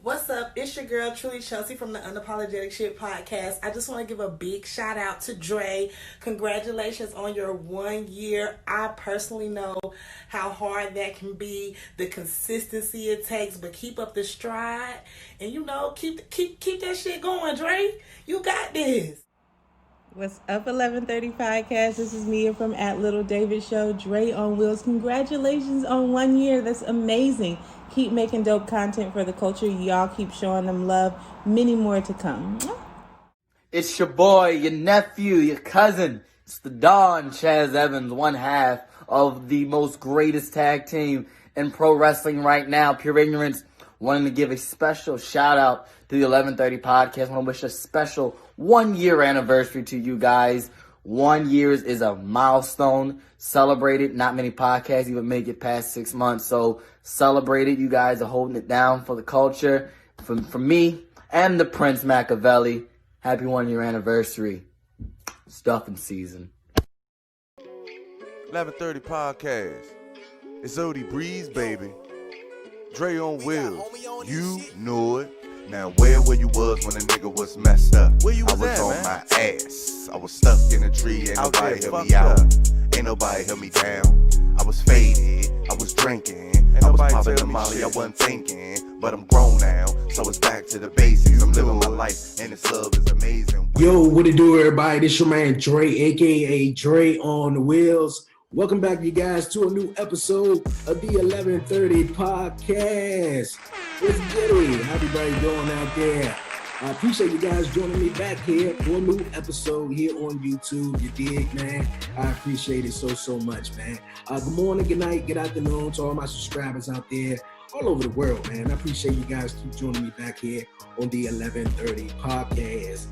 What's up? It's your girl, Truly Chelsea from the Unapologetic Shit Podcast. I just want to give a big shout out to Dre. Congratulations on your 1 year. I personally know how hard that can be, the consistency it takes, but keep up the stride and keep that shit going, Dre. You got this. What's up, 1130 Podcast? This is Mia from At Little David Show. Dre on Wheels. Congratulations on 1 year. That's amazing. Keep making dope content for the culture. Y'all keep showing them love. Many more to come. It's your boy, your nephew, your cousin. It's the Don Chaz Evans, one half of the most greatest tag team in pro wrestling right now, Pure Ignorance. Wanting to give a special shout out to the 1130 Podcast. Want to wish a special 1 year anniversary to you guys. 1 year is a milestone. Celebrate it. Not many podcasts even make it past 6 months. So celebrate it. You guys are holding it down for the culture. For me and the Prince Machiavelli, happy 1 year anniversary. Stuffing season. 1130 Podcast. It's Odie Breeze, baby. Dre on Wheels. You know it. Now where you was when a nigga was messed up? Where you was I was at, on man? my ass. I was stuck in a tree, ain't Out nobody there, help me fucked out. up. Ain't nobody help me down. I was faded, I was drinking, I was nobody popping tell the me molly, I shit. wasn't thinking. But I'm grown now, so it's back to the basics. I'm living my life, and this love is amazing. Yo, what it do, everybody? This your man Dre, aka Dre on the Wheels. Welcome back, you guys, to a new episode of the 1130 Podcast. What's good? How everybody doing out there? I appreciate you guys joining me back here for a new episode here on YouTube. You dig, man? I appreciate it so much, man. Good morning, good night, good afternoon to all my subscribers out there all over the world, man. I appreciate you guys keep joining me back here on the 1130 Podcast.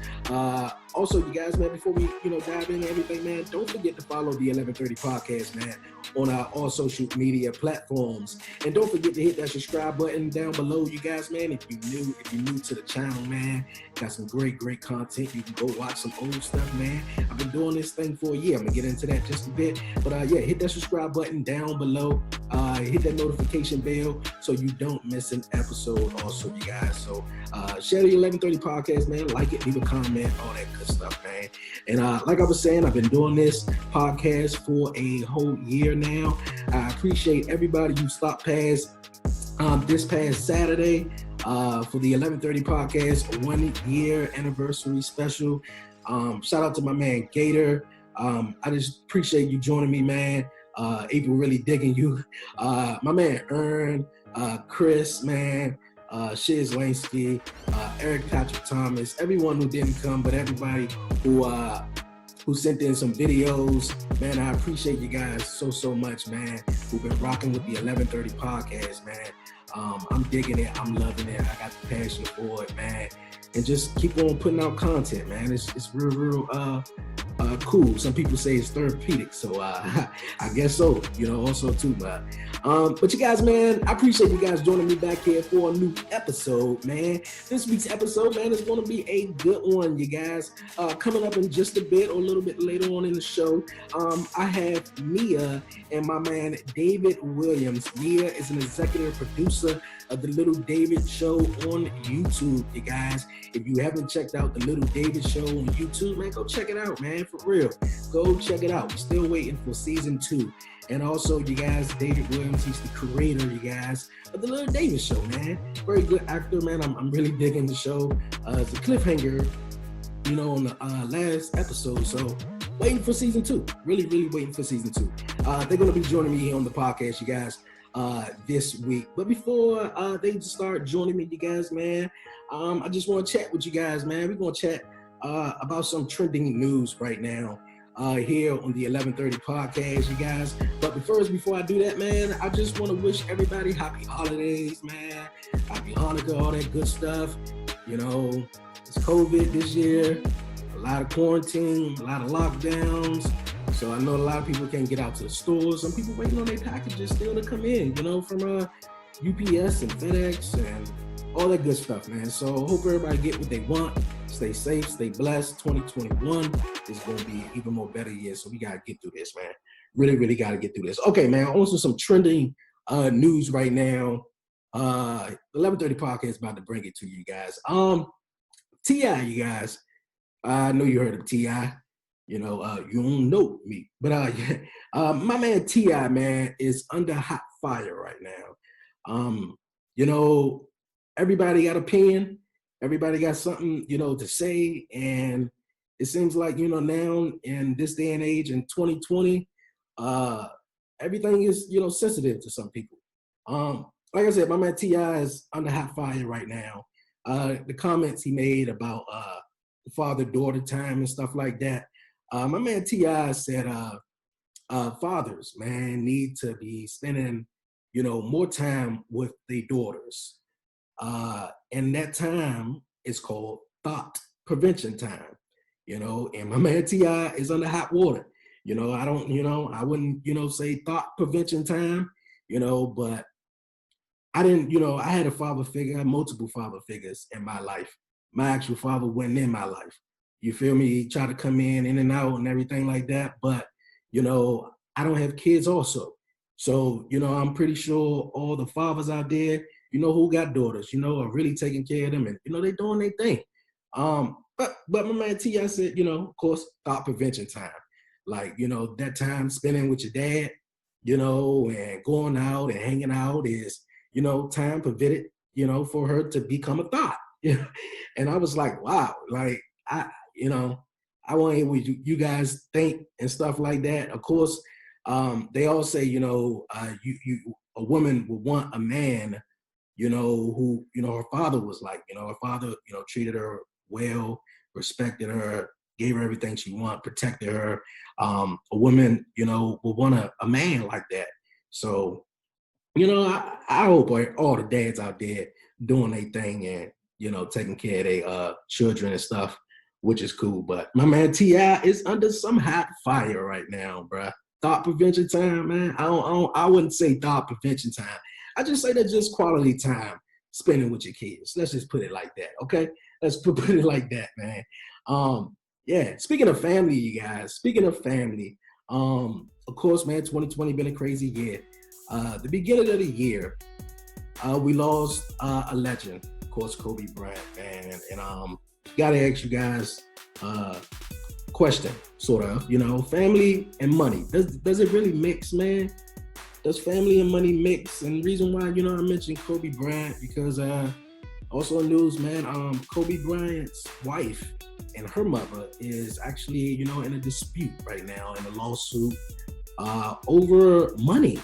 Also, you guys, man, before we dive into everything, man, don't forget to follow the 1130 Podcast, man, on our all social media platforms. And don't forget to hit that subscribe button down below, you guys, man. If you're new to the channel, man, got some great content. You can go watch some old stuff, man. I've been doing this thing for a year. I'm gonna get into that just a bit. But yeah, hit that subscribe button down below. Hit that notification bell so you don't miss an episode also, you guys. So share the 1130 Podcast, man. Like it, leave a comment, all that good stuff, man. And like I was saying, I've been doing this podcast for a whole year now. I appreciate everybody who stopped past this past Saturday for the 1130 Podcast 1 year anniversary special. Shout out to my man Gator. I just appreciate you joining me, man. April really digging you. My man Ern, Chris, man, Shiz Lansky, Eric Patrick Thomas, everyone who didn't come, but everybody who sent in some videos, man. I appreciate you guys so much, man, who've been rocking with the 1130 Podcast, man. I'm digging it. I'm loving it. I got the passion for it, man. And just keep on putting out content, man. It's real cool. Some people say it's therapeutic, so I guess so. Also too, but you guys, man, I appreciate you guys joining me back here for a new episode, man. This week's episode, man, is going to be a good one, you guys. Coming up in just a bit or a little bit later on in the show, I have Mia and my man David Williams. Mia is an executive producer of the Little David Show on YouTube, you guys. If you haven't checked out the Little David Show on YouTube, man, go check it out, man, for real. Go check it out. We're still waiting for season 2. And also, you guys, David Williams, he's the creator, you guys, of the Little David Show, man. Very good actor, man. I'm really digging the show. It's a cliffhanger, on the last episode. So waiting for season 2. Really waiting for season 2. They're going to be joining me here on the podcast, you guys, this week. But before they start joining me, you guys, man, I just want to chat with you guys, man. We're going to chat about some trending news right now here on the 1130 Podcast, you guys. But before I do that, man, I just want to wish everybody happy holidays, man. Happy Hanukkah, all that good stuff. It's COVID this year, a lot of quarantine, a lot of lockdowns. So I know a lot of people can't get out to the stores. Some people waiting on their packages still to come in, from UPS and FedEx and all that good stuff, man. So hope everybody get what they want. Stay safe, stay blessed. 2021 is going to be an even more better year. So we got to get through this, man. Really got to get through this. Okay, man, on to some trending news right now. 11:30 podcast about to bring it to you guys. T.I., you guys. I know you heard of T.I. You don't know me. But my man T.I., man, is under hot fire right now. Everybody got a opinion. Everybody got something, to say. And it seems like, now in this day and age in 2020, everything is, sensitive to some people. Like I said, my man T.I. is under hot fire right now. The comments he made about the father-daughter time and stuff like that. My man T.I. said fathers, man, need to be spending, more time with their daughters. And that time is called thought prevention time, and my man T.I. is under hot water. I wouldn't, say thought prevention time, but I didn't, I had a father figure, I had multiple father figures in my life. My actual father wasn't in my life. You feel me? He tried to come in and out and everything like that. But, I don't have kids also. So, I'm pretty sure all the fathers out there, who got daughters, are really taking care of them and, they doing their thing. But my man T.I. said, of course, thought prevention time. Like, that time spending with your dad, and going out and hanging out is, time prevented, for her to become a thought. And I was like, wow, like, I want to hear what you guys think and stuff like that. Of course, they all say, a woman would want a man, who, her father was like, her father, treated her well, respected her, gave her everything she wanted, protected her. A woman, would want a man like that. So, I hope all the dads out there doing their thing and, taking care of their children and stuff, which is cool. But my man T.I. is under some hot fire right now, bruh. Thought prevention time, man. I wouldn't say thought prevention time. I just say that's just quality time spending with your kids. Let's just put it like that, okay? Let's put it like that, man. Yeah, speaking of family, you guys, of course, man, 2020 been a crazy year. The beginning of the year, we lost a legend, of course, Kobe Bryant, man. And gotta ask you guys question, sort of, family and money. Does it really mix, man? Does family and money mix? And the reason why, I mentioned Kobe Bryant, because also in news, man, Kobe Bryant's wife and her mother is actually, in a dispute right now, in a lawsuit over money.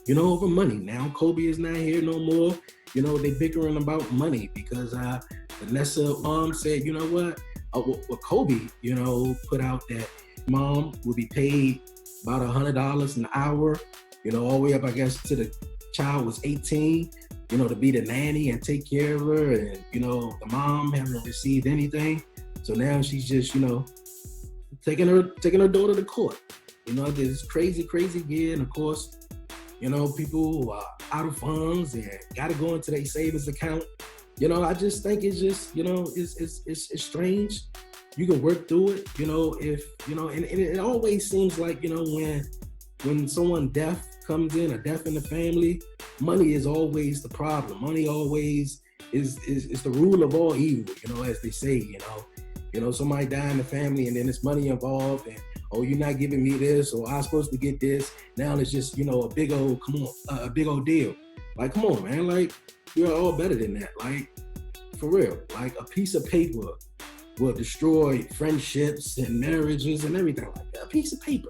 Over money. Now Kobe is not here no more. They bickering about money because Vanessa said, what? Well, Kobe, put out that mom will be paid about $100 an hour, all the way up, I guess, to the child was 18, to be the nanny and take care of her. And, the mom hasn't received anything. So now she's just, taking her daughter to court. This crazy year. And of course, people are out of funds and got to go into their savings account. I just think it's just, it's strange. You can work through it, if, and it always seems like, when someone deaf comes in, a deaf in the family, money is always the problem. Money always is the rule of all evil, as they say, somebody die in the family and then there's money involved and, oh, you're not giving me this, or I'm supposed to get this. Now it's just, a big old deal. Like, come on, man. Like, we're all better than that. Like, for real. Like, a piece of paper will destroy friendships and marriages and everything like that. A piece of paper.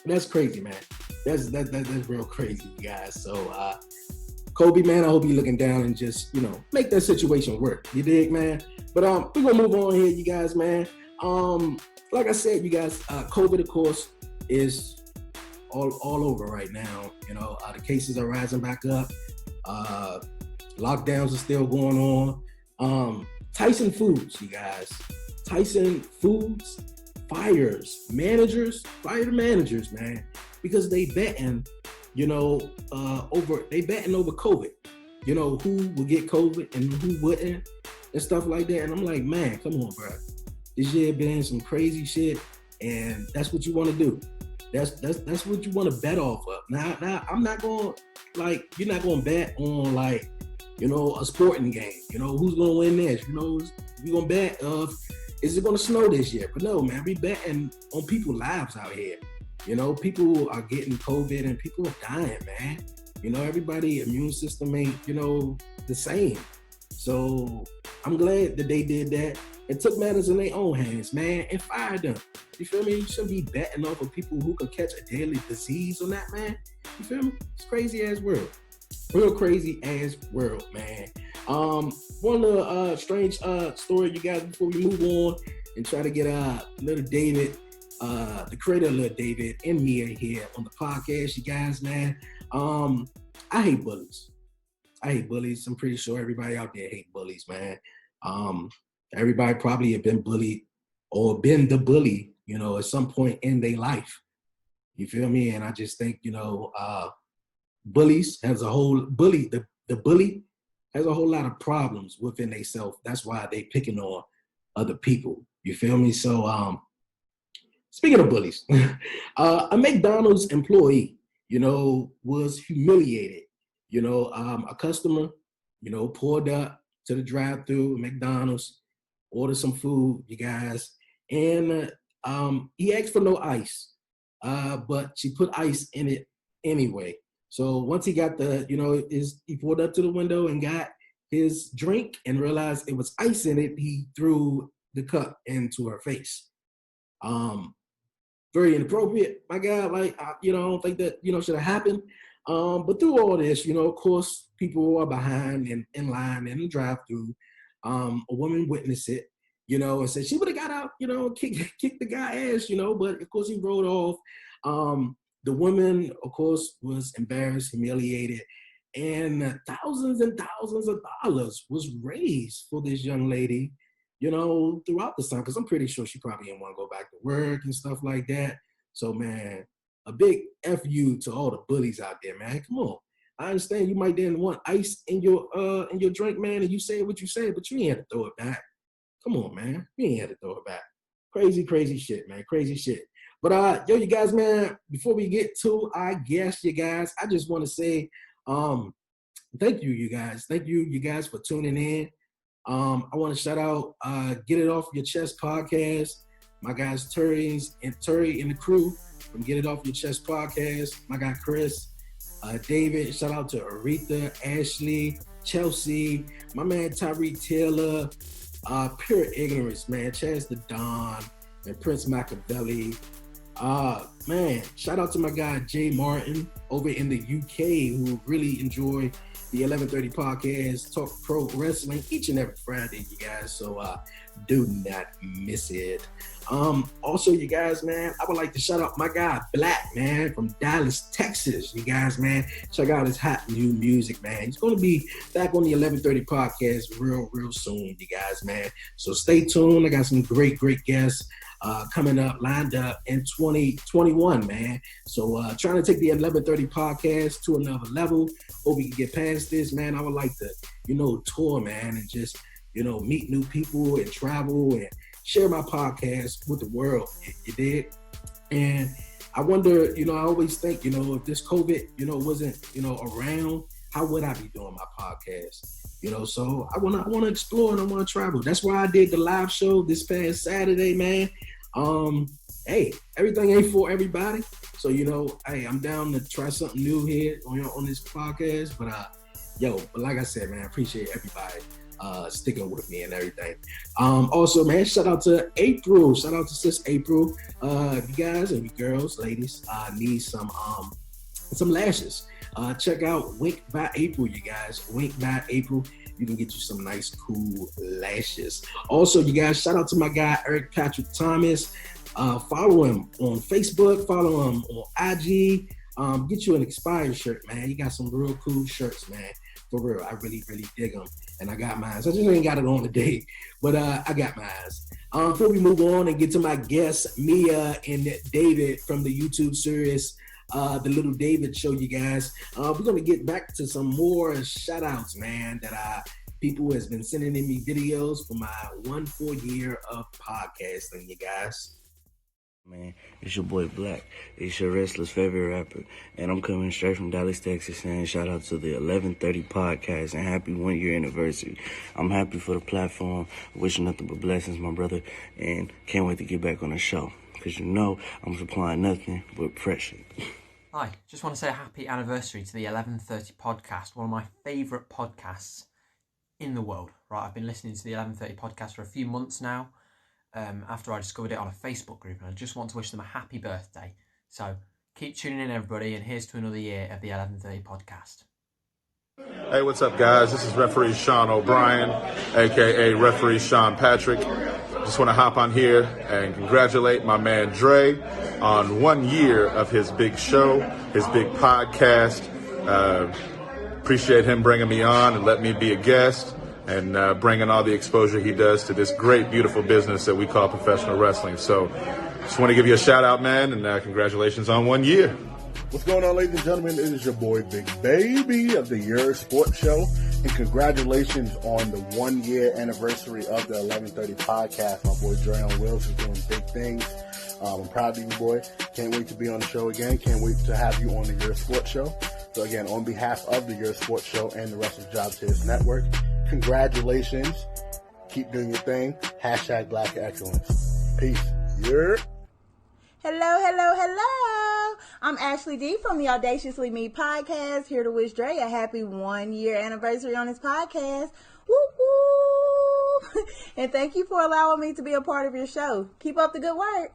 That's crazy, man. That's real crazy, you guys. So, Kobe, man, I hope you're looking down and just, make that situation work. You dig, man? But we're going to move on here, you guys, man. Like I said, you guys, COVID, of course, is all over right now. The cases are rising back up. Lockdowns are still going on. Tyson Foods, you guys. Tyson Foods fires fire the managers, man, because they betting, over COVID. Who would get COVID and who wouldn't and stuff like that. And I'm like, man, come on, bro. This year been some crazy shit, and that's what you want to do. That's what you want to bet off of. Now I'm not going you're not going to bet on a sporting game. Who's going to win this? You're going to bet is it going to snow this year? But no, man, we betting on people's lives out here. People are getting COVID and people are dying, man. Everybody immune system ain't, the same. So I'm glad that they did that and took matters in their own hands, man, and fired them. You feel me? You shouldn't be betting off of people who could catch a deadly disease on that, man. You feel me? It's crazy ass world. Real crazy ass world, man. One little strange story, you guys, before we move on and try to get little David, the creator of Little David and Mia here on the podcast, you guys, man. I hate bullies. I'm pretty sure everybody out there hate bullies, man. Everybody probably have been bullied or been the bully, at some point in their life. You feel me? And I just think, bullies has a whole the bully has a whole lot of problems within themselves. That's why they picking on other people. You feel me? So speaking of bullies, a McDonald's employee, was humiliated. A customer, pulled up to the drive-thru McDonald's, ordered some food, you guys, and he asked for no ice, but she put ice in it anyway. So once he got he pulled up to the window and got his drink and realized it was ice in it, he threw the cup into her face. Very inappropriate, my God. I don't think that, should have happened. But through all this, of course, people are behind and in line in the drive-thru. A woman witnessed it, and said she would have got out, kicked the guy ass, but of course he rode off. The woman, of course, was embarrassed, humiliated, and thousands and thousands of dollars was raised for this young lady, throughout the summer, because I'm pretty sure she probably didn't want to go back to work and stuff like that. So, man, a big F you to all the bullies out there, man. Come on. I understand you might didn't want ice in your drink, man, and you say what you say, but you ain't had to throw it back. Come on, man. You ain't had to throw it back. Crazy, crazy shit, man. Crazy shit. But you guys, man, before we get to our guest, you guys, I just want to say thank you, you guys. Thank you, you guys, for tuning in. I want to shout out Get It Off Your Chest podcast. My guys Terry and the crew from Get It Off Your Chest podcast. My guy Chris, David. Shout out to Aretha, Ashley, Chelsea, my man Tyreek Taylor. Pure ignorance, man. Chaz the Don and Prince Machiavelli. Man, shout out to my guy Jay Martin over in the UK who really enjoy the 1130 podcast, talk pro wrestling each and every Friday, you guys. So do not miss it. Also, you guys, man, I would like to shout out my guy Black, man, from Dallas, Texas. You guys, man, check out his hot new music, man. He's going to be back on the 1130 podcast real soon, you guys, man. So stay tuned. I got some great guests coming up, lined up in 2021, man. So trying to take the 1130 podcast to another level. Hope we can get past this, man. I would like to, tour, man, and just, meet new people and travel and share my podcast with the world. You did. And I wonder, I always think, if this COVID, wasn't, around, how would I be doing my podcast? So I want to explore and I want to travel. That's why I did the live show this past Saturday, man. Hey, everything ain't for everybody. So, hey, I'm down to try something new here on this podcast. But like I said, man, I appreciate everybody sticking with me and everything. Also, man, shout out to April. Shout out to sis April. If you guys and you girls, ladies, need some lashes, check out Wink by April, you guys. Wink by April. You can get you some nice, cool lashes. Also, you guys, shout out to my guy, Eric Patrick Thomas. Follow him on Facebook. Follow him on IG. Get you an expired shirt, man. He got some real cool shirts, man. For real, I really dig them. And I got mine. So I just ain't got it on today, but I got mine. Before we move on and get to my guests, Mia and David from the YouTube series, the Little David Show, you guys. We're going to get back to some more shout outs, man, that people has been sending in me videos for my 1 full year of podcasting, you guys. Man, it's your boy Black. It's your wrestler's favorite rapper. And I'm coming straight from Dallas, Texas, saying shout out to the 1130 podcast and happy 1 year anniversary. I'm happy for the platform. Wishing nothing but blessings, my brother. And can't wait to get back on the show. Because you know I'm supplying nothing but pressure. Hi, just want to say a happy anniversary to the 1130 podcast, one of my favourite podcasts in the world. Right, I've been listening to the 1130 podcast for a few months now. After I discovered it on a Facebook group, and I just want to wish them a happy birthday. So keep tuning in, everybody, and here's to another year of the 1130 podcast. Hey, what's up, guys? This is referee Sean O'Brien, aka referee Sean Patrick. Just want to hop on here and congratulate my man Dre on 1 year of his big show, his big podcast. Appreciate him bringing me on and letting me be a guest, and bringing all the exposure he does to this great, beautiful business that we call professional wrestling. So just want to give you a shout out, man, and congratulations on 1 year. What's going on, ladies and gentlemen? It is your boy, Big Baby of the Year Sports Show, and congratulations on the 1 year anniversary of the 1130 podcast. My boy Dre on Wheels is doing big things. I'm proud of you, boy. Can't wait to be on the show again. Can't wait to have you on the Year Sports Show. So again, on behalf of the Year Sports Show and the rest of Jobs His Network, congratulations. Keep doing your thing. # Black Excellence. Peace. Yeah. Hello. I'm Ashley D from the Audaciously Me podcast, here to wish Dre a happy 1 year anniversary on his podcast. Woo woo! And thank you for allowing me to be a part of your show. Keep up the good work.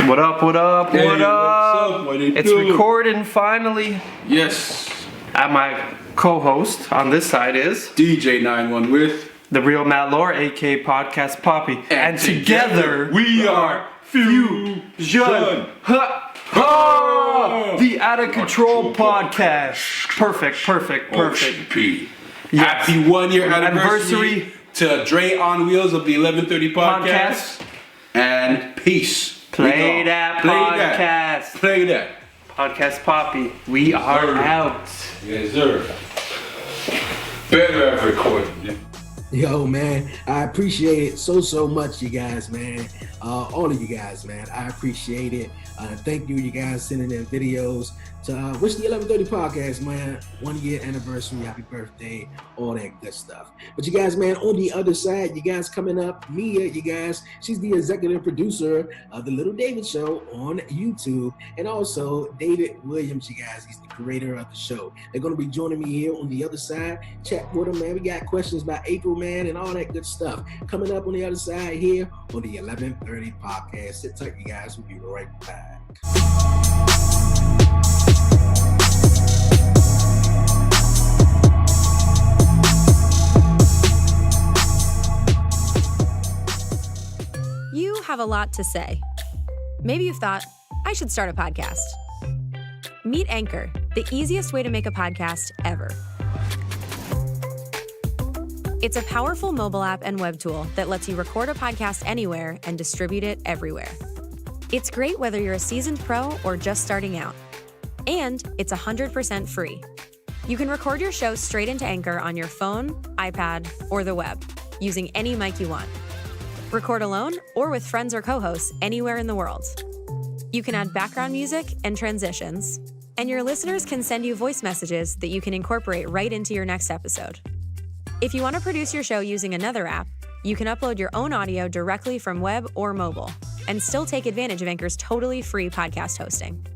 What up? What up? What it It's do? recording finally. Yes. And my co-host on this side is DJ91 with. the real Matt Lore, aka Podcast Poppy. And together we are Fusion. The Out of Control podcast. Perfect. Ocean P. Yes. Happy 1 year anniversary to Dre on Wheels of the 1130 podcast. And peace. Play that podcast. Play that. Podcast Poppy. We are out. Yes, sir. Better have recorded. Yo, man, I appreciate it so much, you guys, man. All of you guys, man, I appreciate it. Thank you guys sending in videos to wish the 1130 podcast, man, 1 year anniversary, happy birthday, all that good stuff. But you guys, man, on the other side, you guys coming up, Mia, you guys, she's the executive producer of The Little David Show on YouTube, and also David Williams, you guys, he's the creator of the show. They're going to be joining me here on the other side. Chat with them, man. We got questions about April, man, and all that good stuff. Coming up on the other side here on the 1130 podcast. Sit tight, you guys. We'll be right back. You have a lot to say. Maybe you've thought, I should start a podcast. Meet Anchor, the easiest way to make a podcast ever. It's a powerful mobile app and web tool that lets you record a podcast anywhere and distribute it everywhere. It's great whether you're a seasoned pro or just starting out. And it's 100% free. You can record your show straight into Anchor on your phone, iPad, or the web, using any mic you want. Record alone or with friends or co-hosts anywhere in the world. You can add background music and transitions, and your listeners can send you voice messages that you can incorporate right into your next episode. If you want to produce your show using another app, you can upload your own audio directly from web or mobile, and still take advantage of Anchor's totally free podcast hosting.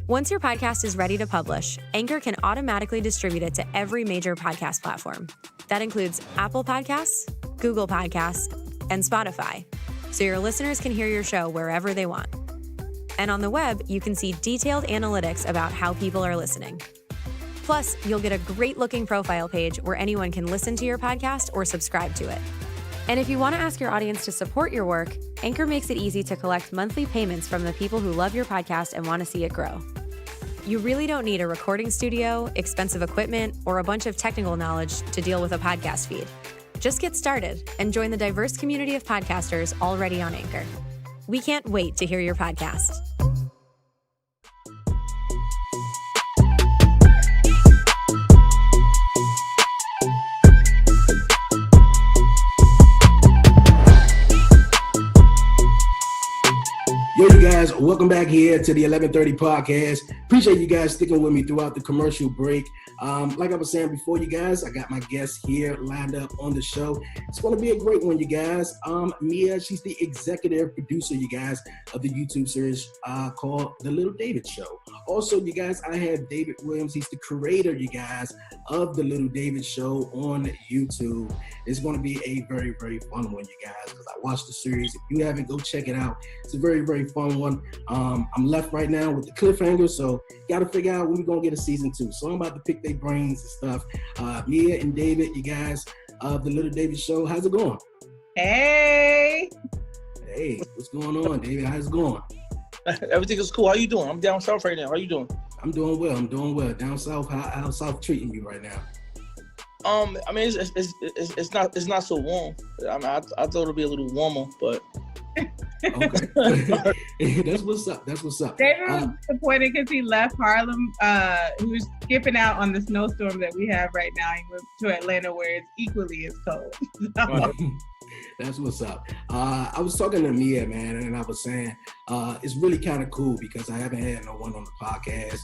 Once your podcast is ready to publish, Anchor can automatically distribute it to every major podcast platform. That includes Apple Podcasts, Google Podcasts, and Spotify, so your listeners can hear your show wherever they want. And on the web, you can see detailed analytics about how people are listening. Plus, you'll get a great-looking profile page where anyone can listen to your podcast or subscribe to it. And if you want to ask your audience to support your work, Anchor makes it easy to collect monthly payments from the people who love your podcast and want to see it grow. You really don't need a recording studio, expensive equipment, or a bunch of technical knowledge to deal with a podcast feed. Just get started and join the diverse community of podcasters already on Anchor. We can't wait to hear your podcast. welcome back here to the 1130 podcast. Appreciate you guys sticking with me throughout the commercial break. Like I was saying before, you guys, I got my guest here lined up on the show. It's going to be a great one, you guys. Mia, she's the executive producer, you guys, of the YouTube series called The Little David Show. Also, you guys, I have David Williams. He's the creator, you guys, of The Little David Show on YouTube. It's going to be a very, very fun one, you guys, because I watched the series. If you haven't, go check it out. It's a very, very fun one. I'm left right now with the cliffhanger, so got to figure out when we're going to get a season 2. So I'm about to pick their brains and stuff. Mia and David, you guys, of The Little David Show, how's it going? Hey, what's going on, David? How's it going? Everything is cool. How you doing? I'm down south right now. How you doing? I'm doing well. Down south, how's South treating you right now? I mean, it's not so warm. I mean, I thought it'd be a little warmer, but okay. That's what's up. David was disappointed because he left Harlem. He was skipping out on the snowstorm that we have right now. He went to Atlanta where it's equally as cold. That's what's up. I was talking to Mia, man, and I was saying it's really kind of cool because I haven't had no one on the podcast,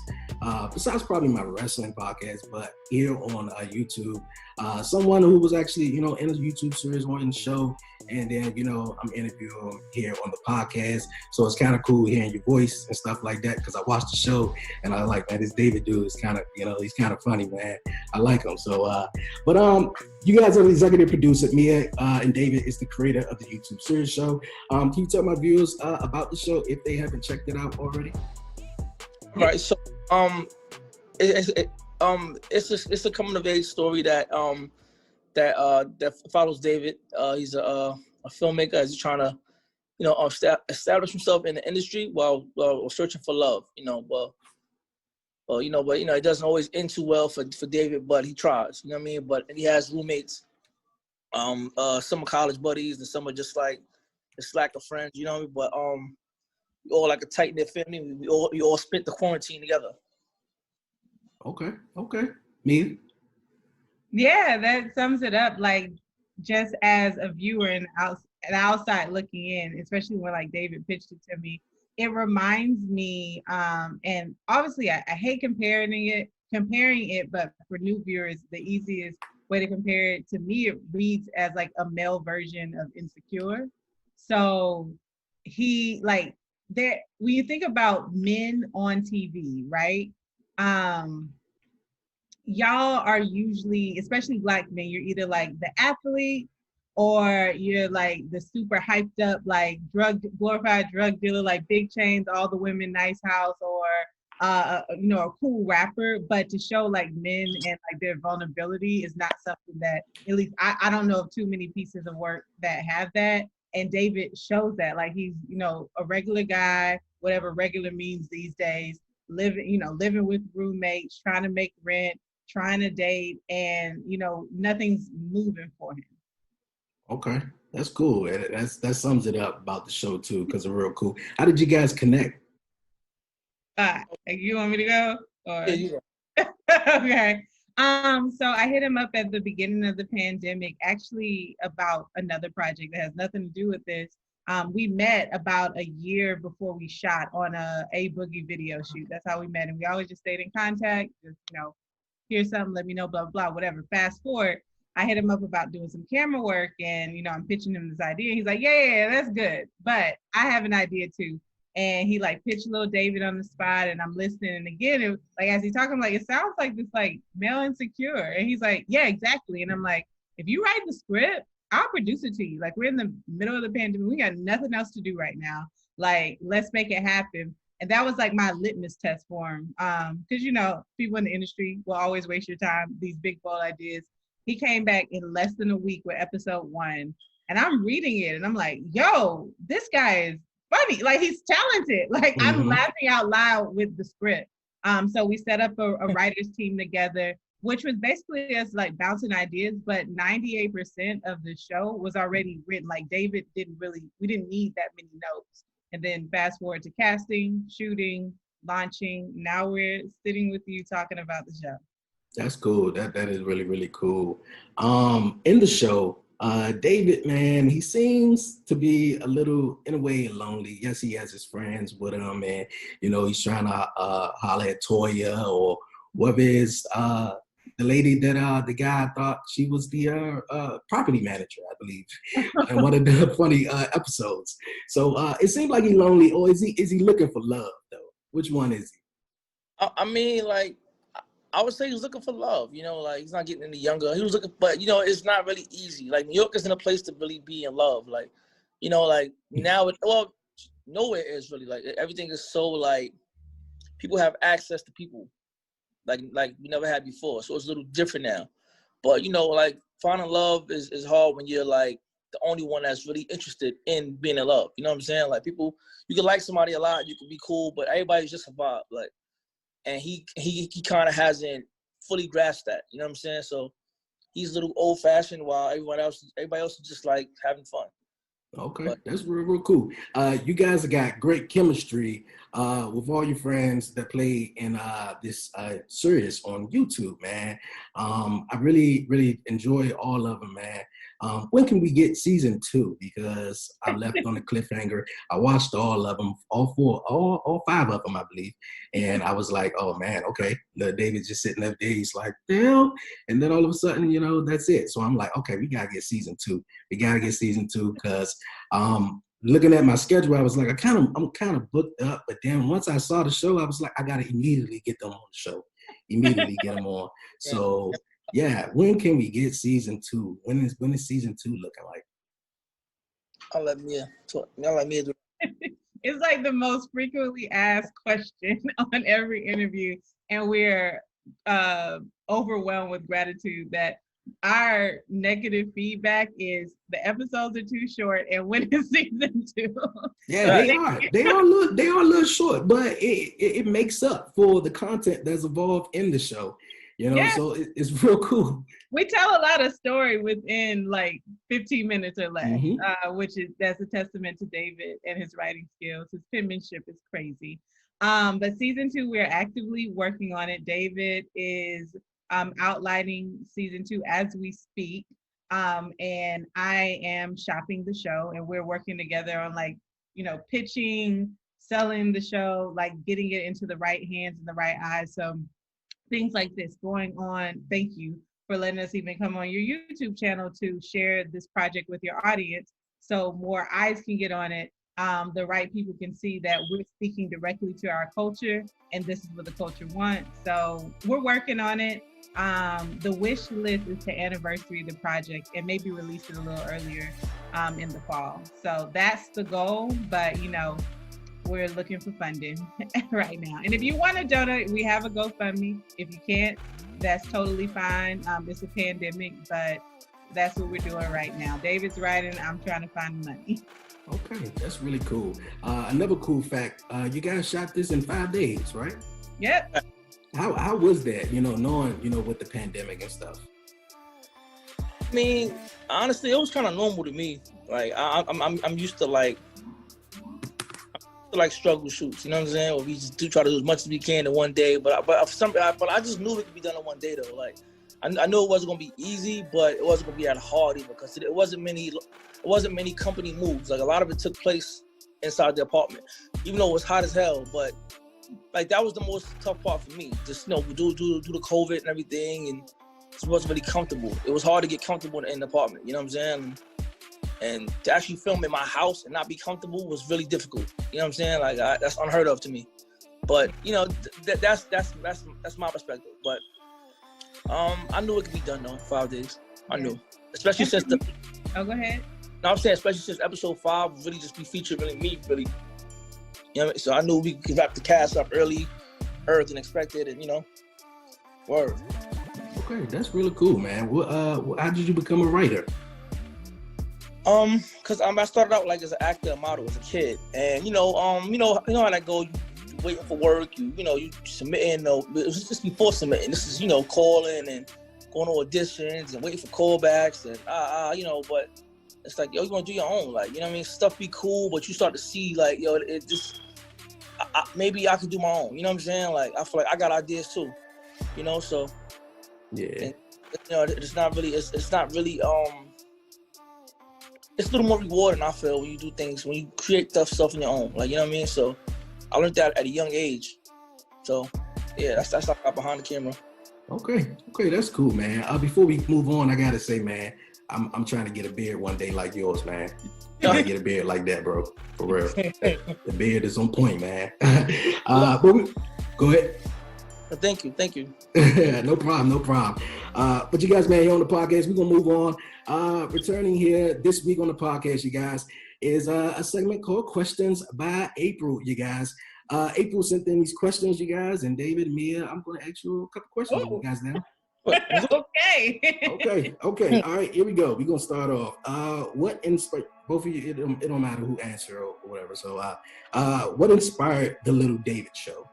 besides probably my wrestling podcast, but here on YouTube, someone who was actually, in a YouTube series on the show, and then, I'm interviewing here on the podcast. So it's kind of cool hearing your voice and stuff like that because I watched the show and I like, man, this David dude is kind of, he's kind of funny, man. I like him. So, but you guys are the executive producer. Mia and David is the creator of the YouTube series show. Can you tell my viewers about the show if they haven't checked it out already? Right. So, it's a coming of age story that follows David. He's a filmmaker. He's trying to, establish himself in the industry while searching for love. But it doesn't always end too well for David, but he tries. You know what I mean? But he has roommates. Some are college buddies, and some are just like the slacker friends. You know what I mean? But we all like a tight knit family. We all spent the quarantine together. Okay. Me? Yeah, that sums it up. Like, just as a viewer and outside looking in, especially when like David pitched it to me, it reminds me, and obviously I hate comparing it, but for new viewers, the easiest way to compare it, to me, it reads as like a male version of Insecure. So when you think about men on TV, right? Y'all are usually, especially Black men, you're either like the athlete or you're like the super hyped up, like glorified drug dealer, like big chains, all the women, nice house, or a cool rapper. But to show like men and like their vulnerability is not something that, at least I don't know of too many pieces of work that have that. And David shows that, like, he's, a regular guy, whatever regular means these days, living with roommates, trying to make rent, trying to date, and nothing's moving for him. Okay, that's cool. That sums it up about the show too, because it's real cool. How did you guys connect? You want me to go? Or? Yeah, you go. Okay. So I hit him up at the beginning of the pandemic, actually about another project that has nothing to do with this. We met about a year before we shot on a Boogie video shoot. That's how we met, and we always just stayed in contact. Just here's something, let me know, blah, blah, whatever. Fast forward, I hit him up about doing some camera work, and I'm pitching him this idea. He's like, yeah, that's good, but I have an idea too. And he like pitched little David on the spot, and I'm listening. And again, it was like, as he's talking, I'm like, it sounds like this like male Insecure. And he's like, yeah, exactly. And I'm like, if you write the script, I'll produce it to you. Like, we're in the middle of the pandemic. We got nothing else to do right now. Like, let's make it happen. And that was like my litmus test for him. Because, people in the industry will always waste your time, these big, bold ideas. He came back in less than a week with episode 1. And I'm reading it, and I'm like, yo, this guy is funny. Like, he's talented. Like, I'm laughing out loud with the script. So we set up a writer's team together, which was basically us like bouncing ideas, but 98% of the show was already written. Like, David we didn't need that many notes. And then fast forward to casting, shooting, launching. Now we're sitting with you talking about the show. That's cool. That is really, really cool. In the show, David, man, he seems to be a little, in a way, lonely. Yes, he has his friends with him, and he's trying to holler at Toya or whoever is the lady that the guy thought she was the property manager, I believe, in one of the funny episodes. So it seemed like he's lonely, or is he looking for love though? Which one is he? I mean, like, I would say he was looking for love, like he's not getting any younger. He was looking, but it's not really easy. Like, New York isn't a place to really be in love. Like, like now, nowhere is really, like, everything is so, like, people have access to people like we never had before. So it's a little different now. But, like, finding love is hard when you're, like, the only one that's really interested in being in love. You know what I'm saying? Like, people, you can like somebody a lot, you can be cool, but everybody's just a vibe. Like, and he kind of hasn't fully grasped that, you know what I'm saying? So he's a little old fashioned while everybody else is just like having fun. Okay, that's real cool. You guys have got great chemistry with all your friends that play in this series on YouTube, man. I really enjoy all of them, man. When can we get season 2? Because I left on a cliffhanger. I watched all of them, all 5 of them, I believe. And I was like, oh man, okay. David's just sitting up there. He's like, damn. And then all of a sudden, that's it. So I'm like, okay, we got to get season 2. We got to get season 2 because looking at my schedule, I was like, I'm kind of booked up. But then once I saw the show, I was like, I got to immediately get them on the show. Immediately get them on. So yeah, when can we get season 2? When is season 2 looking like? I'll let Mia do it. It's like the most frequently asked question on every interview, and we're overwhelmed with gratitude that our negative feedback is the episodes are too short, and when is season 2? Yeah, they are a little short, but it makes up for the content that's involved in the show. So it's real cool. We tell a lot of story within like 15 minutes or less, that's a testament to David and his writing skills. His penmanship is crazy. But season 2, we're actively working on it. David is outlining season 2 as we speak. And I am shopping the show, and we're working together on pitching, selling the show, like getting it into the right hands and the right eyes. So things like this going on. Thank you for letting us even come on your YouTube channel to share this project with your audience so more eyes can get on it. The right people can see that we're speaking directly to our culture, and this is what the culture wants. So we're working on it. The wish list is to anniversary the project and maybe release it a little earlier in the fall. So that's the goal, but we're looking for funding right now. And if you want to donate, we have a GoFundMe. If you can't, that's totally fine. It's a pandemic, but that's what we're doing right now. David's writing, I'm trying to find the money. Okay, that's really cool. Another cool fact, you guys shot this in 5 days, right? Yep. How was that, knowing, with the pandemic and stuff? I mean, honestly, it was kind of normal to me. Like, I'm used to like struggle shoots, you know what I'm saying? Or we just do try to do as much as we can in one day. But I just knew it could be done in one day though. Like, I knew it wasn't gonna be easy, but it wasn't gonna be that hard either because it wasn't many company moves. Like, a lot of it took place inside the apartment, even though it was hot as hell. But like, that was the most tough part for me. Just do the COVID and everything, and it wasn't really comfortable. It was hard to get comfortable in the apartment. You know what I'm saying? And to actually film in my house and not be comfortable was really difficult. You know what I'm saying? Like, that's unheard of to me. But that's my perspective. But I knew it could be done though. 5 days. I knew, especially since the. Oh, go ahead. No, I'm saying especially since episode 5 really just be featuring me really. You know what I mean? So I knew we could wrap the cast up earlier than expected, and word. Okay, that's really cool, man. How did you become a writer? Cause I started out like as an actor and model as a kid, and you know how that go. You waiting for work, you submitting. It was just before submitting. This is calling and going to auditions and waiting for callbacks and But it's like, yo, you gonna do your own, like, you know what I mean? Stuff be cool, but you start to see like, yo, it just maybe I could do my own. You know what I'm saying? Like, I feel like I got ideas too. So yeah. And, it's not really it's a little more rewarding, I feel, when you do things, when you create stuff on your own. Like, you know what I mean? So I learned that at a young age. So yeah, that's how I got behind the camera. Okay, that's cool, man. Before we move on, I gotta say, man, I'm trying to get a beard one day like yours, man. Trying to get a beard like that, bro. For real. The beard is on point, man. Go ahead. Thank you. No problem. But you guys, man, here on the podcast, we're gonna move on. Returning here this week on the podcast, you guys, is a segment called Questions by April, you guys. April sent in these questions, you guys, and David, Mia, I'm gonna ask you a couple questions, you guys, now. Okay. Okay. All right, here we go. We're gonna start off. What inspired both of you? It don't matter who answer or whatever. So, what inspired the Little David show?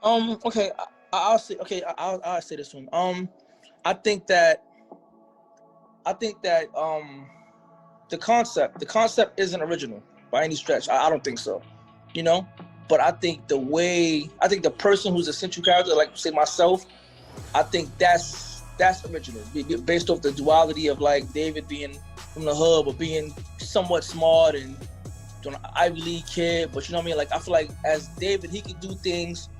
Okay, I'll say. Okay, I'll say this one. I think that the concept isn't original by any stretch. I don't think so. You know, but I think the person who's a central character, like say myself, I think that's original, based off the duality of like David being from the hood but being somewhat smart and an Ivy League kid. But you know what I mean? Like I feel like as David, he can do things,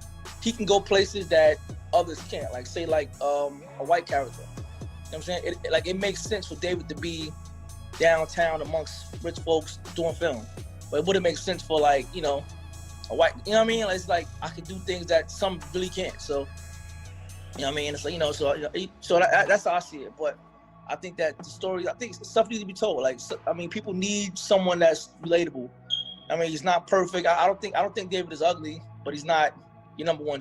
he can go places that others can't. Like say like a white character. You know what I'm saying? It makes sense for David to be downtown amongst rich folks doing film. But it wouldn't make sense for like, you know, a white, you know what I mean? Like, it's like I could do things that some really can't. So, you know what I mean? It's like, you know, so that's how I see it. But I think that the story, I think stuff needs to be told. Like, I mean, people need someone that's relatable. I mean, he's not perfect. I don't think David is ugly, but he's not your number one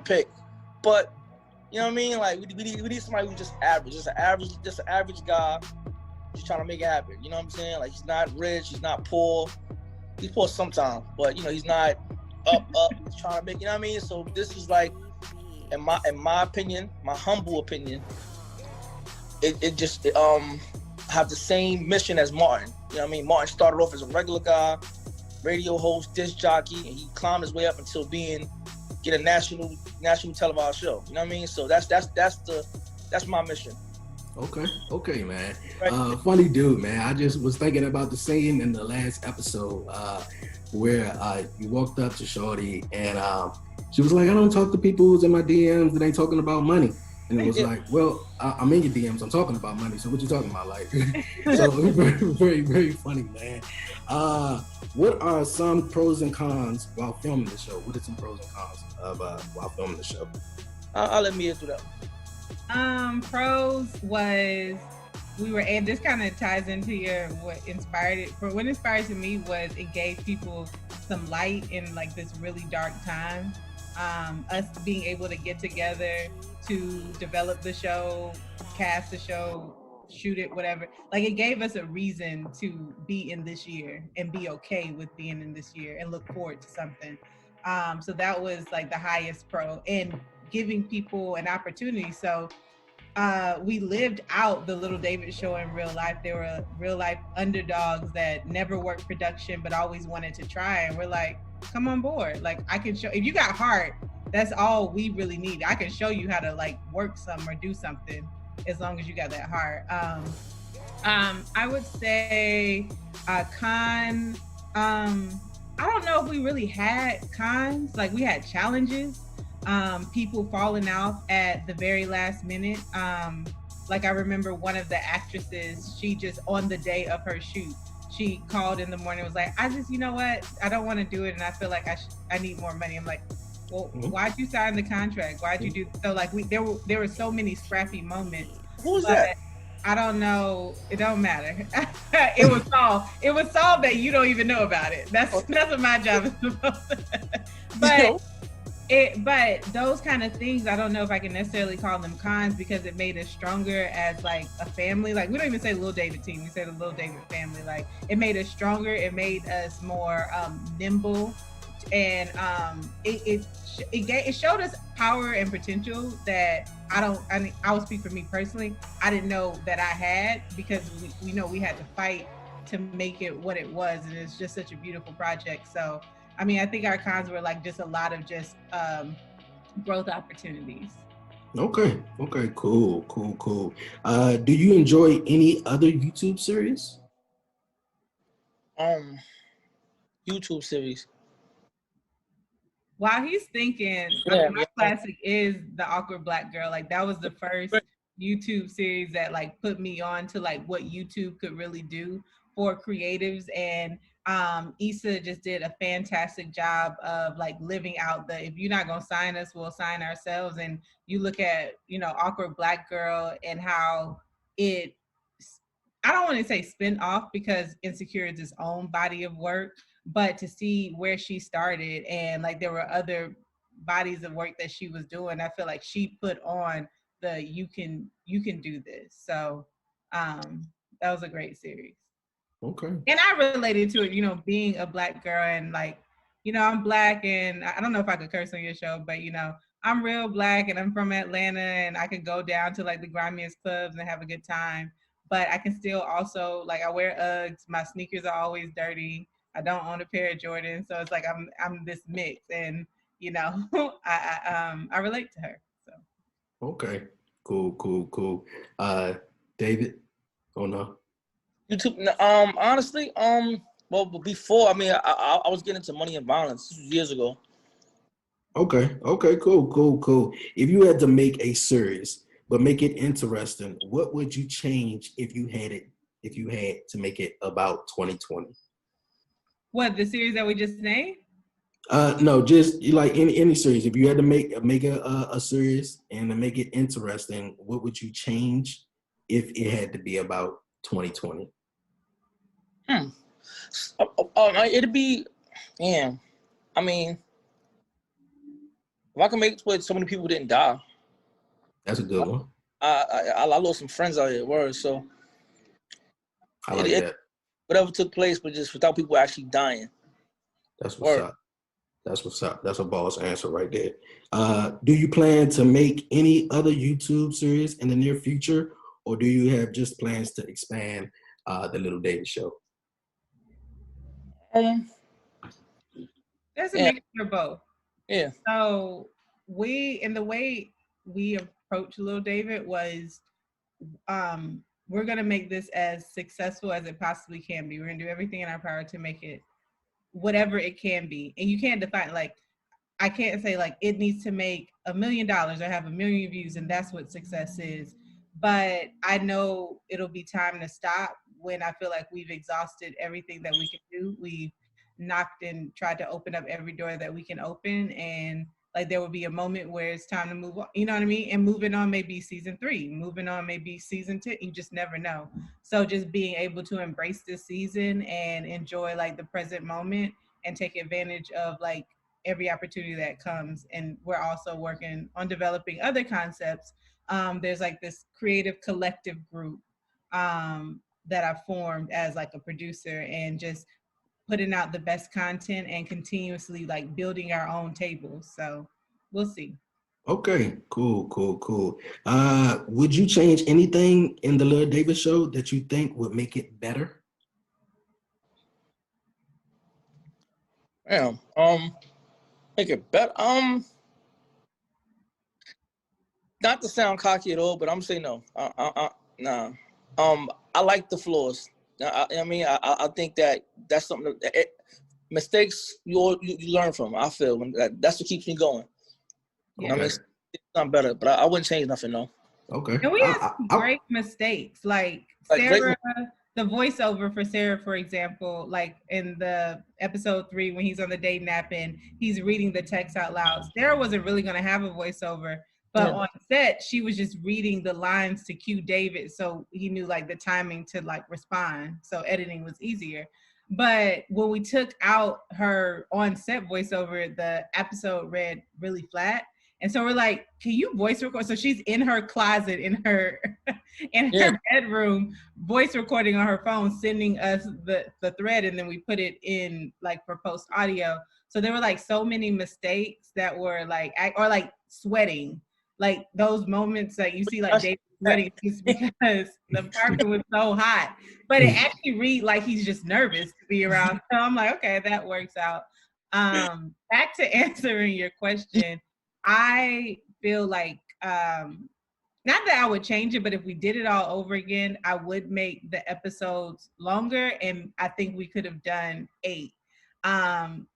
pick. But you know what I mean? Like we need somebody who's just average, just an average guy, just trying to make it happen. You know what I'm saying? Like he's not rich, he's not poor. He's poor sometimes, but you know he's not up. He's trying to make. You know what I mean? So this is like, in my opinion, my humble opinion, it just have the same mission as Martin. You know what I mean? Martin started off as a regular guy, radio host, disc jockey, and he climbed his way up until get a national televised show. You know what I mean? So that's my mission. Okay, man. Funny dude, man. I just was thinking about the scene in the last episode where you walked up to Shorty and she was like, I don't talk to people who's in my DMs that ain't talking about money. And it was like, well, I'm in your DMs. I'm talking about money. So what you talking about? Like, so very, very, very funny, man. What are some pros and cons while filming the show? What are some pros and cons of while filming the show? I'll let Mia do that. Pros was and this kind of ties into what inspired to me was it gave people some light in like this really dark time. Us being able to get together to develop the show, cast the show, shoot it, whatever. Like it gave us a reason to be in this year and be okay with being in this year and look forward to something. So that was like the highest pro, and giving people an opportunity. So we lived out the Little David show in real life. There were real life underdogs that never worked production but always wanted to try, and we're like, come on board. Like I can show, if you got heart, that's all we really need. I can show you how to like work some or do something as long as you got that heart. I would say con, I don't know if we really had cons. Like we had challenges, people falling off at the very last minute. Like I remember one of the actresses, she just on the day of her shoot, she called in the morning, was like, I just, you know what? I don't want to do it. And I feel like I need more money. I'm like, well, why'd you sign the contract? Why'd you do? So like there were so many scrappy moments. Who's that? I don't know. It don't matter. It was solved that you don't even know about it. That's what my job is supposed to. But those kind of things, I don't know if I can necessarily call them cons, because it made us stronger as like a family. Like we don't even say the Little David team, we say the Little David family. Like it made us stronger. It made us more nimble, and it showed us power and potential that I will speak for me personally, I didn't know that I had, because we know we had to fight to make it what it was, and it's just such a beautiful project. So I mean, I think our cons were like just a lot of just growth opportunities. Okay, cool. Do you enjoy any other YouTube series? YouTube series. While he's thinking, Yeah, my classic is The Awkward Black Girl. Like that was the first YouTube series that like put me on to like what YouTube could really do for creatives. And Issa just did a fantastic job of like living out the, if you're not gonna sign us, we'll sign ourselves. And you look at, Awkward Black Girl and how it, I don't want to say spin off because Insecure is its own body of work, but to see where she started and like there were other bodies of work that she was doing, I feel like she put on the you can do this. So that was a great series. Okay. And I related to it, being a Black girl and like, I'm Black and I don't know if I could curse on your show, but I'm real Black and I'm from Atlanta and I could go down to like the grimiest clubs and have a good time. But I can still also like I wear Uggs, my sneakers are always dirty. I don't own a pair of Jordans, so it's like I'm this mix, and I relate to her. So okay, cool. David, oh no. YouTube. Honestly, well, before I was getting into Money and Violence. This was years ago. Okay, cool. If you had to make a series, but make it interesting, what would you change if you had to make it about 2020? What, the series that we just named? No, just like any series. If you had to make a series and to make it interesting, what would you change if it had to be about 2020? It'd be, damn. I mean, if I can make it where so many people didn't die. That's a good one. I lost some friends out here, word. So I like that. Whatever took place, but just without people actually dying. That's what's up. That's a boss answer right there. Do you plan to make any other YouTube series in the near future, or do you have just plans to expand the Little David Show? There's a mixture of both. Yeah. So the way we approached Little David was, we're gonna make this as successful as it possibly can be. We're gonna do everything in our power to make it whatever it can be. And you can't define, like, I can't say like it needs to make $1 million or have 1 million views and that's what success is. But I know it'll be time to stop when I feel like we've exhausted everything that we can do. We've knocked and tried to open up every door that we can open, and like there will be a moment where it's time to move on, you know what I mean? And moving on may be season 3, moving on may be season 10, you just never know. So just being able to embrace this season and enjoy like the present moment and take advantage of like every opportunity that comes. And we're also working on developing other concepts. There's like this creative collective group that I formed as like a producer, and just putting out the best content and continuously like building our own tables. So we'll see. Okay, cool. Would you change anything in the Little David Show that you think would make it better? Yeah. Make it better. Not to sound cocky at all, but I'm saying no. Nah. I like the flaws. I think that's something that mistakes you learn from. I feel that's what keeps me going. Yeah. I mean, it's not better, but I wouldn't change nothing. No. Okay. And we had some great mistakes, like Sarah, the voiceover for Sarah, for example, like in the episode 3 when he's on the dating app and he's reading the text out loud. Sarah wasn't really going to have a voiceover, but on set she was just reading the lines to cue David, so he knew like the timing to like respond. So editing was easier. But when we took out her on set voiceover, the episode read really flat. And so we're like, can you voice record? So she's in her closet, in her her bedroom, voice recording on her phone, sending us the thread, and then we put it in like for post audio. So there were like so many mistakes that were like, or like sweating, like those moments that you see like David sweating just because the apartment was so hot. But it actually read like he's just nervous to be around. So I'm like, okay, that works out. Back to answering your question. I feel like not that I would change it, but if we did it all over again, I would make the episodes longer, and I think we could have done 8.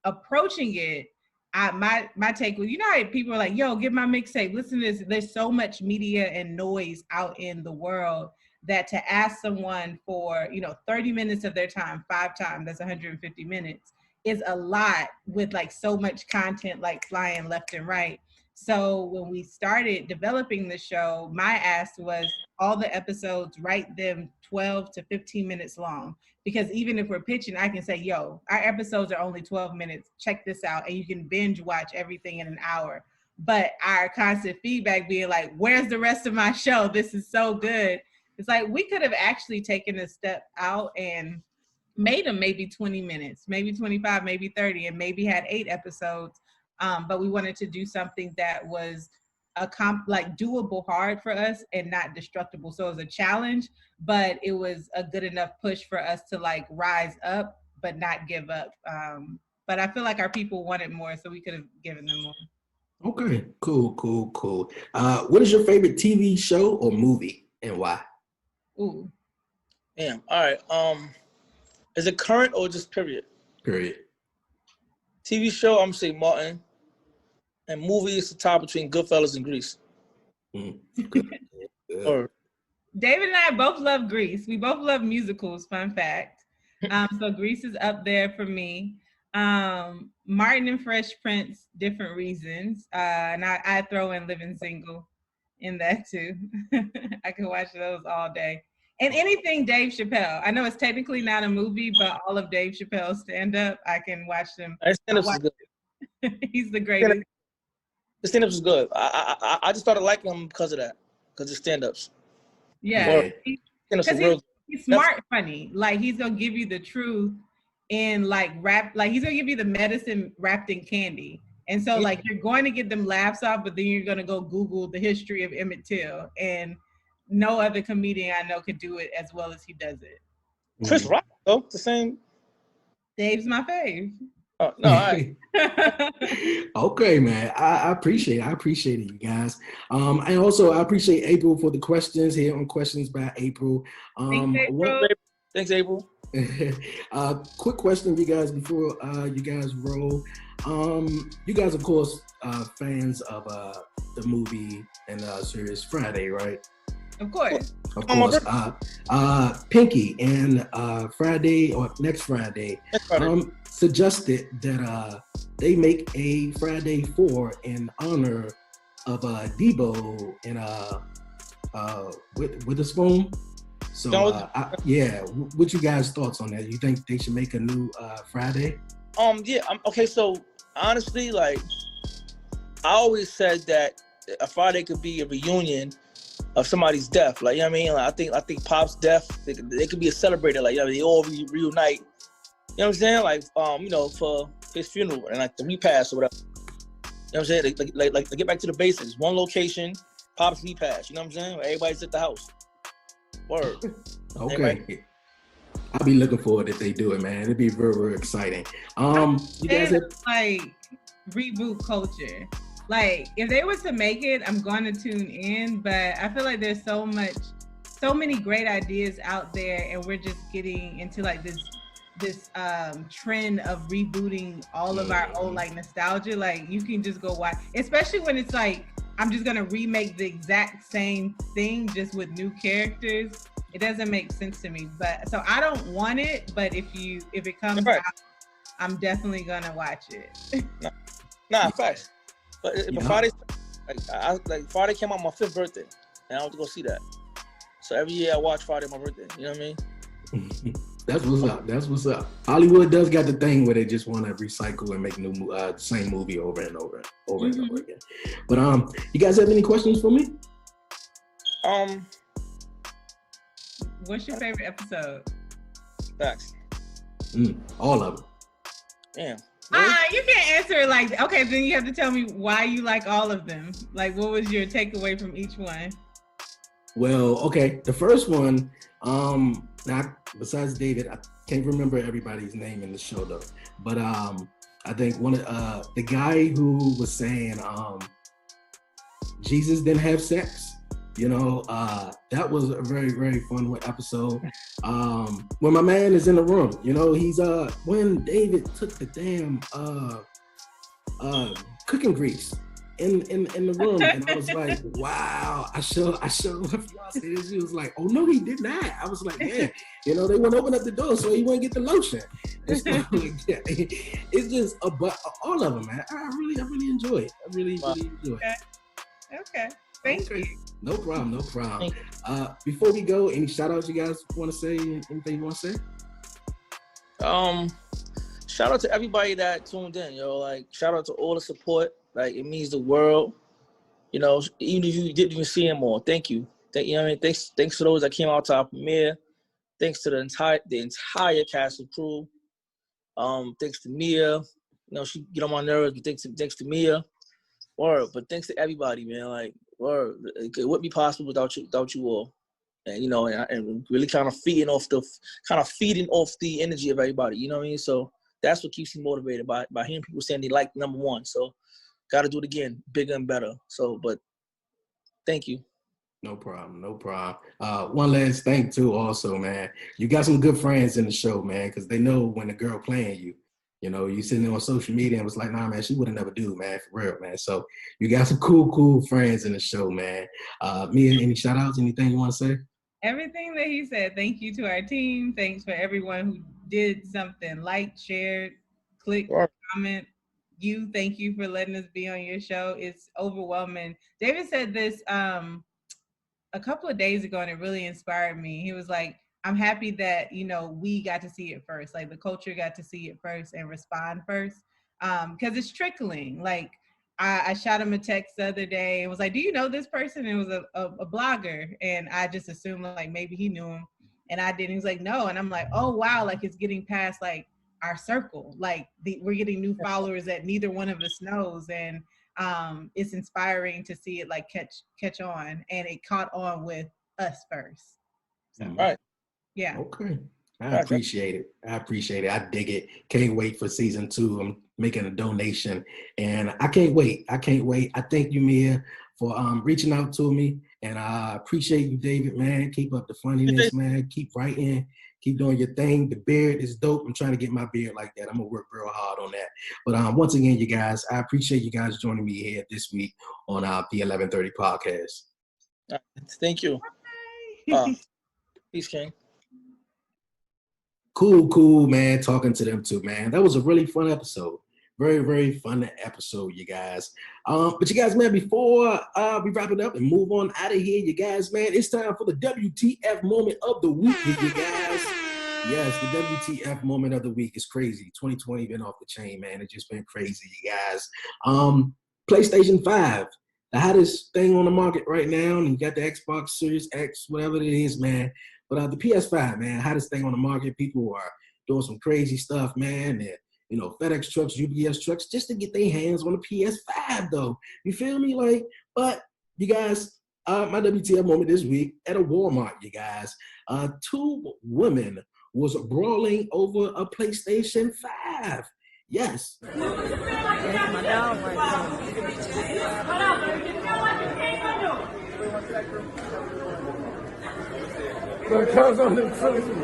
Approaching it, my take was, you know how people are like, yo, get my mixtape, listen to this. There's so much media and noise out in the world that to ask someone for, 30 minutes of their time, 5 times, that's 150 minutes, is a lot with like so much content like flying left and right. So when we started developing the show, my ask was all the episodes, write them 12 to 15 minutes long. Because even if we're pitching, I can say, yo, our episodes are only 12 minutes. Check this out. And you can binge watch everything in an hour. But our constant feedback being like, where's the rest of my show? This is so good. It's like we could have actually taken a step out and made them maybe 20 minutes, maybe 25, maybe 30, and maybe had 8 episodes. But we wanted to do something that was doable hard for us and not destructible. So it was a challenge, but it was a good enough push for us to like rise up, but not give up. But I feel like our people wanted more, so we could have given them more. Okay, cool. What is your favorite TV show or movie and why? Ooh. Damn. All right. Is it current or just period? Period. TV show, I'm gonna say Martin. And movie is the tie between Goodfellas and Grease. David and I both love Grease. We both love musicals, fun fact. So Grease is up there for me. Martin and Fresh Prince, different reasons. And I throw in Living Single in that too. I can watch those all day. And anything Dave Chappelle. I know it's technically not a movie, but all of Dave Chappelle's stand-up, I can watch them. Stand-ups is good. He's the greatest. The stand-ups is good. I just started liking him because of that, because of stand-ups. Yeah. He's smart, funny. Like, he's going to give you the truth in, like, rap. Like, he's going to give you the medicine wrapped in candy. And so, like, you're going to get them laughs off, but then you're going to go Google the history of Emmett Till. And no other comedian I know could do it as well as he does it. Chris Rock, though, the same. Dave's my fave. Oh, no, all right. Okay, man. I appreciate it. I appreciate it, you guys. And also, I appreciate April for the questions here on Questions by April. Thanks, April. Quick question, you guys, before you guys roll. You guys, of course, fans of the movie and series Friday, right? Of course. Of course. Pinky and Friday or next Friday suggested that they make a Friday 4 in honor of Debo and Witherspoon. So what you guys' thoughts on that? You think they should make a new Friday? Okay. So honestly, like I always said that a Friday could be a reunion of somebody's death. Like, you know what I mean? Like, I think Pop's death, they could be a celebrated. Like, you know, they all reunite. You know what I'm saying? Like, for his funeral and like the repast or whatever. You know what I'm saying? Like get back to the basics. One location, Pop's repast. You know what I'm saying? Where everybody's at the house. Word. Okay. Everybody. I'll be looking forward if they do it, man. It'd be very, very exciting. You guys like reboot culture. Like, if they were to make it, I'm going to tune in, but I feel like there's so many great ideas out there, and we're just getting into like this trend of rebooting all of our old like nostalgia. Like, you can just go watch, especially when it's like, I'm just gonna remake the exact same thing just with new characters. It doesn't make sense to me. But so I don't want it, but if it comes out, I'm definitely gonna watch it. Nah, facts. But Friday, Friday came out on my 5th birthday, and I went to go see that. So every year I watch Friday on my birthday. You know what I mean? That's what's up. Hollywood does got the thing where they just want to recycle and make new the same movie over and over and over again. But you guys have any questions for me? What's your favorite episode? Facts. All of them. Damn. You can't answer it like, okay, then you have to tell me why you like all of them. Like, what was your takeaway from each one? Well, okay, the first one, besides David, I can't remember everybody's name in the show though. But I think one of the guy who was saying Jesus didn't have sex. You know, that was a very, very fun episode. When my man is in the room, you know, he's when David took the damn cooking grease in the room, and I was like, wow, I sure fiance this. She was like, oh no, he did not. I was like, yeah, you know, they wouldn't open up the door so he wouldn't get the lotion and stuff like that. It's just all of them, man. I really enjoy it. I really enjoy it. Okay. Thank you. No problem. Before we go, any shout outs you guys want to say? Anything you want to say? Shout out to everybody that tuned in, yo. Like, shout out to all the support. Like, it means the world. You know, even if you didn't even see him all, thank you. You know what I mean? Thanks to those that came out to our premiere. Thanks to the entire cast and crew. Thanks to Mia. You know, she get on my nerves, but thanks to Mia. Word. But thanks to everybody, man. Like, word. It wouldn't be possible without you all. And, you know, and really kind of feeding off the energy of everybody. You know what I mean? So that's what keeps me motivated by hearing people saying they like number one. So got to do it again, bigger and better. So, but thank you. No problem. One last thing too, also, man. You got some good friends in the show, man, because they know when the girl playing you. You know, you sitting there on social media and was like, nah, man, she would have never do, man, for real, man. So you got some cool friends in the show, man. Mia, any shout outs, anything you want to say? Everything that he said. Thank you to our team. Thanks for everyone who did something, liked, shared, clicked, comment. Thank you for letting us be on your show. It's overwhelming. David said this a couple of days ago, and it really inspired me. He was like, I'm happy that, you know, we got to see it first. Like, the culture got to see it first and respond first. Because it's trickling. Like, I shot him a text the other day and was like, do you know this person? And it was a blogger. And I just assumed, like, maybe he knew him. And I didn't. He was like, no. And I'm like, oh, wow. Like, it's getting past, like, our circle. Like, we're getting new followers that neither one of us knows. And it's inspiring to see it, like, catch on. And it caught on with us first. So, right. Yeah. Okay. I appreciate it. I dig it. Can't wait for season 2. I'm making a donation and I can't wait. I thank you, Mia, for reaching out to me. And I appreciate you, David, man. Keep up the funniness, man. Keep writing. Keep doing your thing. The beard is dope. I'm trying to get my beard like that. I'm going to work real hard on that. But once again, you guys, I appreciate you guys joining me here this week on the 1130 podcast. Thank you. Peace, King. Cool, man. Talking to them too, man. That was a really fun episode. Very, very fun episode, you guys. But you guys, man, before we wrap it up and move on out of here, you guys, man, it's time for the WTF moment of the week, you guys. Yes, the WTF moment of the week is crazy. 2020 been off the chain, man. It's just been crazy, you guys. PlayStation 5, the hottest thing on the market right now, and you got the Xbox Series X, whatever it is, man. But the PS5, man, hottest thing on the market. People are doing some crazy stuff, man. And, you know, FedEx trucks, UPS trucks, just to get their hands on the PS5, though. You feel me? Like, but you guys, my WTF moment this week at a Walmart, you guys. 2 women was brawling over a PlayStation 5. Yes. That's my dog right So it comes on the television.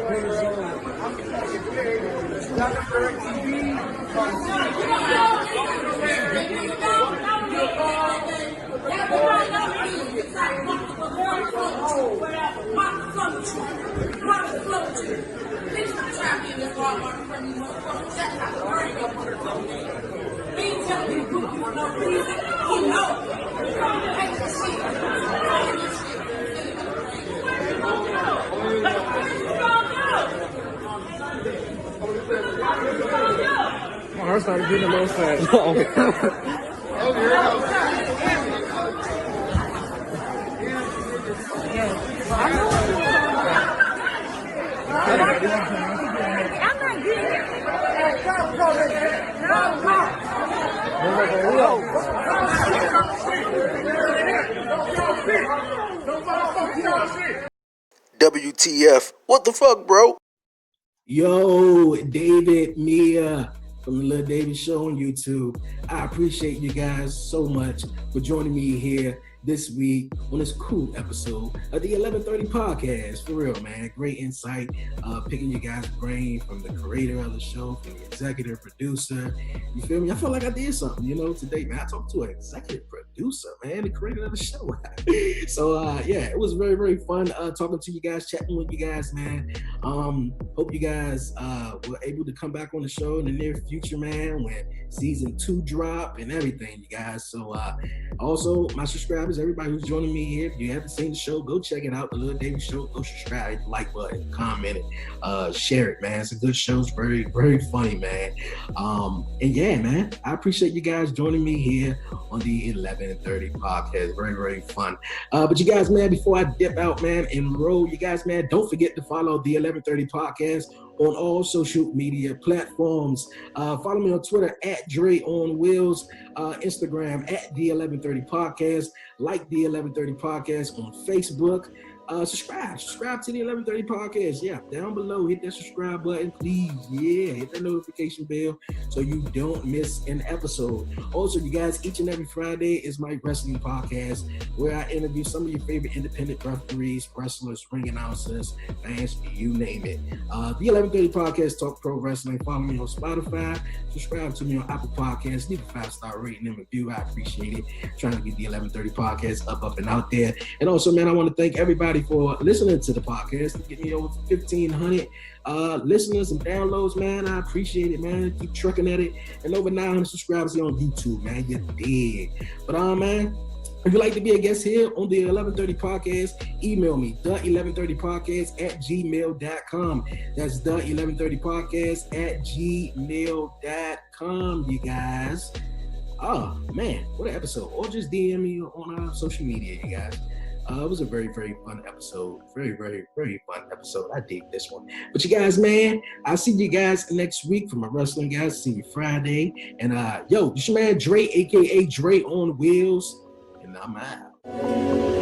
My heart started beating a little fast. Oh, here it goes. WTF? What the fuck, bro? Yo, David, Mia from the Little David Show on YouTube. I appreciate you guys so much for joining me here this week on this cool episode of the 1130 podcast. For real, man. Great insight, picking your guys' brain from the creator of the show, from the executive producer. You feel me? I feel like I did something, today, man. I talked to an executive producer, man, the creator of the show. So, yeah, it was very, very fun talking to you guys, chatting with you guys, man. Hope you guys were able to come back on the show in the near future, man, when season 2 drop and everything, you guys. So, also, my subscribers, everybody who's joining me here, if you haven't seen the show, go check it out, The Little David Show. Go subscribe, hit the like button, comment it, share it, man. It's a good show. It's very, very funny, man. And yeah, man, I appreciate you guys joining me here on the 1130 podcast. Very, very fun. But you guys, man, before I dip out, man, and roll, you guys, man, don't forget to follow the 1130 podcast on all social media platforms. Follow me on Twitter at Dre on Wheels, Instagram at the 1130 podcast, like the 1130 podcast on Facebook. Subscribe to the 1130 podcast. Yeah, down below, hit that subscribe button, please. Yeah, hit that notification bell so you don't miss an episode. Also, you guys, each and every Friday is my wrestling podcast where I interview some of your favorite independent referees, wrestlers, ring announcers, fans, you name it. The 1130 podcast, talk pro wrestling. Follow me on Spotify. Subscribe to me on Apple Podcasts. Leave a 5-star rating and review. I appreciate it. Trying to get the 1130 podcast up and out there. And also, man, I want to thank everybody for listening to the podcast. Get me over 1,500 listeners and downloads, man. I appreciate it, man. Keep trucking at it. And over 900 subscribers here on YouTube, man. You're dead. But man, if you'd like to be a guest here on the 1130 podcast, email me, the1130podcast at gmail.com. That's the 1130 podcast at gmail.com, you guys. Oh, man, what an episode. Or just DM me on our social media, you guys. It was a very, very fun episode. Very, very, very fun episode. I dig this one. But you guys, man, I'll see you guys next week for my wrestling guys. See you Friday. And this your man Dre, a.k.a. Dre on Wheels. And I'm out.